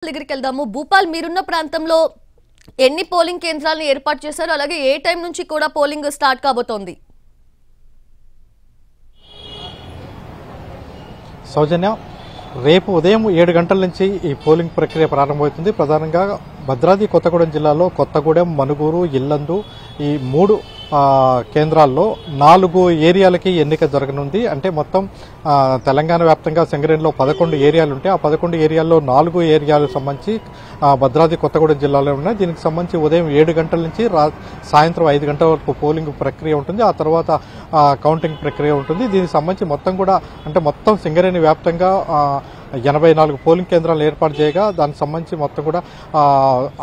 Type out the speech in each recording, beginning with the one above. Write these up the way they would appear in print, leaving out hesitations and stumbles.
దగ్గరికి వెళ్దాము. భూపాల్ మీరున్న ప్రాంతంలో ఎన్ని పోలింగ్ కేంద్రాలను ఏర్పాటు చేశారు, అలాగే ఏ టైం నుంచి కూడా పోలింగ్ స్టార్ట్ కాబోతోంది? సౌజన్య, రేపు ఉదయం 7 గంటల నుంచి ఈ పోలింగ్ ప్రక్రియ ప్రారంభమవుతుంది. ప్రధానంగా భద్రాద్రి కొత్తగూడెం జిల్లాలో కొత్తగూడెం, మనుగూరు, ఇల్లందు ఈ 3 కేంద్రాల్లో 4 ఏరియాలకి ఎన్నిక జరగనుంది. అంటే మొత్తం తెలంగాణ వ్యాప్తంగా సింగరేణిలో 11 ఏరియాలు ఉంటాయి. ఆ 11 ఏరియాల్లో 4 ఏరియాలకు సంబంధించి భద్రాద్రి కొత్తగూడెం జిల్లాలో ఉన్నాయి. దీనికి సంబంధించి ఉదయం 7 గంటల నుంచి సాయంత్రం 5 గంటల వరకు పోలింగ్ ప్రక్రియ ఉంటుంది. ఆ తర్వాత కౌంటింగ్ ప్రక్రియ ఉంటుంది. దీనికి సంబంధించి మొత్తం కూడా అంటే మొత్తం సింగరేణి వ్యాప్తంగా 84 పోలింగ్ కేంద్రాలు ఏర్పాటు చేయగా దానికి సంబంధించి మొత్తం కూడా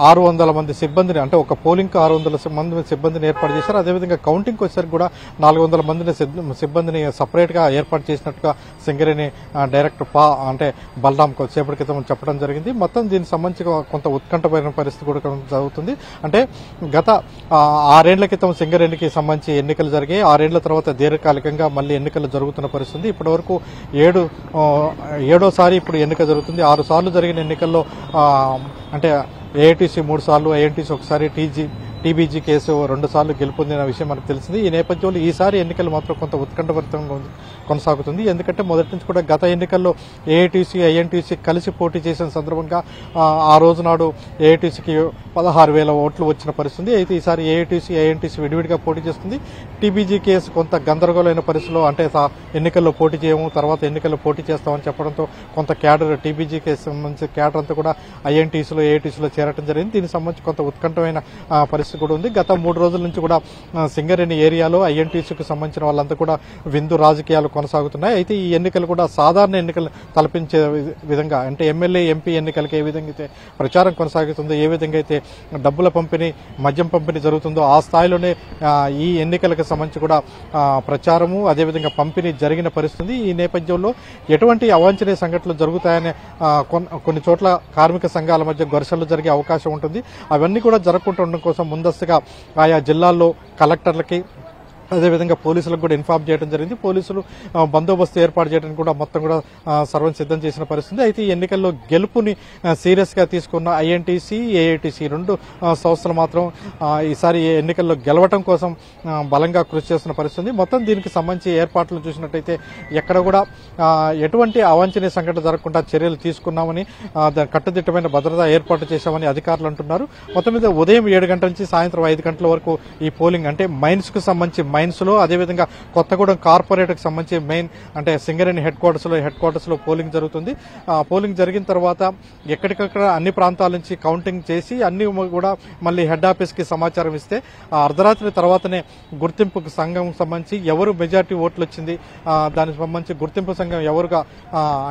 600 మంది సిబ్బందిని, అంటే ఒక పోలింగ్ 600 మంది సిబ్బందిని ఏర్పాటు చేశారు. అదేవిధంగా కౌంటింగ్ వచ్చేసరికి కూడా 400 మందిని సిబ్బందిని సపరేట్గా ఏర్పాటు చేసినట్టుగా సింగరేణి డైరెక్టర్ అంటే బలరాం కొద్దిసేపటి క్రితం చెప్పడం జరిగింది. మొత్తం దీనికి సంబంధించి కొంత ఉత్కంఠమైన పరిస్థితి కూడా జరుగుతుంది. అంటే గత 6 ఏళ్ల క్రితం సింగరేణికి సంబంధించి ఎన్నికలు జరిగాయి. 6 ఏళ్ల తర్వాత దీర్ఘకాలికంగా మళ్ళీ ఎన్నికలు జరుగుతున్న పరిస్థితి. ఇప్పటి వరకు ఏడోసారి ఇప్పుడు ఎన్నిక జరుగుతుంది. 6 సార్లు జరిగిన ఎన్నికల్లో అంటే ఏఐటీసీ 3 సార్లు, ఐఎన్టీసీ 1 సారి, టీబీజీ కేసు 2 సార్లు గెలుపొందిన విషయం మనకు తెలిసింది. ఈ నేపథ్యంలో ఈసారి ఎన్నికలు మాత్రం కొంత ఉత్కంఠభరితంగా కొనసాగుతుంది. ఎందుకంటే మొదటి నుంచి కూడా గత ఎన్నికల్లో ఏఐటీసీ, ఐఎన్టీసీ కలిసి పోటీ చేసిన సందర్భంగా ఆ రోజు నాడు ఏఐటీసీకి 16,000 ఓట్లు వచ్చిన పరిస్థితి. అయితే ఈసారి ఏఐటీసీ, ఐఎన్టీసీ విడివిడిగా పోటీ చేస్తుంది. టీబీజీ కేసు కొంత గందరగోళమైన పరిస్థితిలో అంటే ఎన్నికల్లో పోటీ చేయము, తర్వాత ఎన్నికల్లో పోటీ చేస్తామని చెప్పడంతో కొంత క్యాడర్, టీబీజీ కేసు సంబంధించిన క్యాడర్ అంతా కూడా ఐఎన్టీసీలో, ఏఐటీసీలో చేరడం జరిగింది. దీనికి సంబంధించి కొంత ఉత్కంఠమైన పరిస్థితి కూడా ఉంది. గత 3 రోజుల నుంచి కూడా సింగరేణి ఏరియాలో ఐఎన్టీసీకి సంబంధించిన వాళ్ళంతా కూడా విందు రాజకీయాలు కొనసాగుతున్నాయి. అయితే ఈ ఎన్నికలు కూడా సాధారణ ఎన్నికలు తలపించే విధంగా, అంటే ఎమ్మెల్యే, ఎంపీ ఎన్నికలకి ఏ విధంగా అయితే ప్రచారం కొనసాగుతుందో, ఏ విధంగా అయితే డబ్బుల పంపిణీ, మద్యం పంపిణీ జరుగుతుందో ఆ స్థాయిలోనే ఈ ఎన్నికలకు సంబంధించి కూడా ప్రచారము, అదేవిధంగా పంపిణీ జరిగిన పరిస్థితి. ఈ నేపథ్యంలో ఎటువంటి అవాంఛనీయ సంఘటనలు జరుగుతాయనే కొన్ని చోట్ల కార్మిక సంఘాల మధ్య ఘర్షణలు జరిగే అవకాశం ఉంటుంది. అవన్నీ కూడా జరగకుండా ఉండడం కోసం ముందస్తుగా ఆయా జిల్లాల్లో కలెక్టర్లకి, అదేవిధంగా పోలీసులకు కూడా ఇన్ఫార్మ్ చేయడం జరిగింది. పోలీసులు బందోబస్తు ఏర్పాటు చేయడానికి కూడా మొత్తం కూడా సర్వం సిద్ధం చేసిన పరిస్థితి. అయితే ఈ ఎన్నికల్లో గెలుపుని సీరియస్ గా తీసుకున్న ఐఎన్టీసీ, ఏఐటీసీ 2 సంస్థలు మాత్రం ఈసారి ఎన్నికల్లో గెలవటం కోసం బలంగా కృషి చేస్తున్న పరిస్థితి. మొత్తం దీనికి సంబంధించి ఏర్పాట్లు చూసినట్టయితే ఎక్కడ కూడా ఎటువంటి అవాంఛనీయ సంఘటన జరగకుండా చర్యలు తీసుకున్నామని, కట్టుదిట్టమైన భద్రత ఏర్పాటు చేశామని అధికారులు అంటున్నారు. మొత్తం మీద ఉదయం 7 గంటల నుంచి సాయంత్రం 5 గంటల వరకు ఈ పోలింగ్, అంటే మైన్స్ కు సంబంధించి మైన్స్ లో, అదేవిధంగా కొత్తగూడెం కార్పొరేట్ కి సంబంధించి మెయిన్ అంటే సింగరేణి హెడ్ క్వార్టర్స్ లో పోలింగ్ జరుగుతుంది. పోలింగ్ జరిగిన తర్వాత ఎక్కడికక్కడ అన్ని ప్రాంతాల నుంచి కౌంటింగ్ చేసి అన్ని కూడా మళ్ళీ హెడ్ ఆఫీస్ కి సమాచారం ఇస్తే అర్ధరాత్రి తర్వాతనే గుర్తింపు సంఘం సంబంధించి ఎవరు మెజార్టీ ఓట్లు వచ్చింది, దానికి సంబంధించి గుర్తింపు సంఘం ఎవరుగా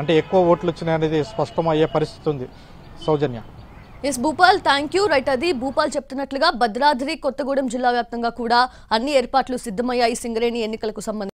అంటే ఎక్కువ ఓట్లు వచ్చినాయి అనేది స్పష్టమయ్యే పరిస్థితి ఉంది. Soujanya. S Bhupal, thank you. Right, అది భూపాల్ చెప్తున్నట్లుగా భద్రాద్రి కొత్తగూడెం జిల్లా వ్యాప్తంగా కూడా అన్ని ఏర్పాట్లు సిద్ధమయ్యాయి సింగరేణి ఎన్నికలకు సంబంధించి.